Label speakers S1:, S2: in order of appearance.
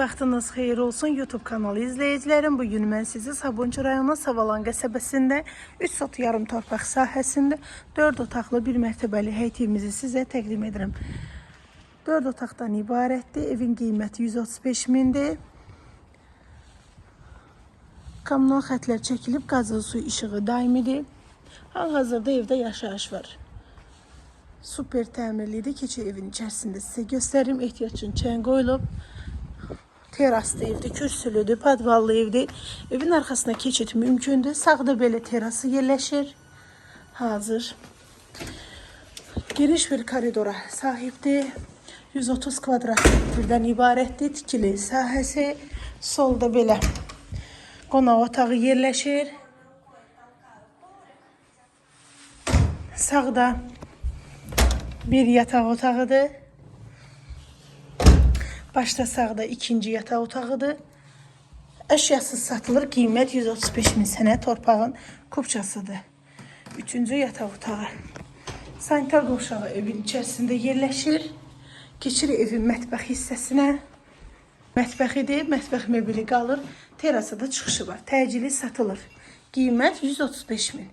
S1: Vaxtınız xeyir olsun YouTube kanalı izləyicilərim. Bugün mən sizi Sabunçu rayonu Savalan qəsəbəsində 3 sot yarım torpaq sahəsində 4 otaqlı bir mərtəbəli həyətimizi sizə təqdim edirəm. 4 otaqdan ibarətdir. Evin qiyməti 135 mindir. Kommunal xətlər çəkilib, qazılı su işığı daimidir. Hal-hazırda evdə yaşayış var. Super təmirlidir. Keçi evin içərisində sizə göstərim. Ehtiyac üçün çən qoyulub. Teraslı evdir, kürsülüdür, padvallı evdir. Evin arxasına keçid mümkündür. Sağda belə terası yerləşir. Hazır. Geniş bir koridora sahibdir. 130 kvadrat metrdən ibarətdir. Tikili sahəsi. Solda belə qonaq otağı yerləşir. Sağda bir yataq otağıdır. Başda sağda ikinci yataq otağıdır. Əşyasız satılır. Qiymət 135 min sənə torpağın kupçasıdır. Üçüncü yataq otağı. Sanitar qovşağı evin içərisində yerləşir. Keçir evin mətbəx hissəsinə. Mətbəxidir. Mətbəx mebeli qalır. Terasada çıxışı var. Təcili satılır. Qiymət 135 min.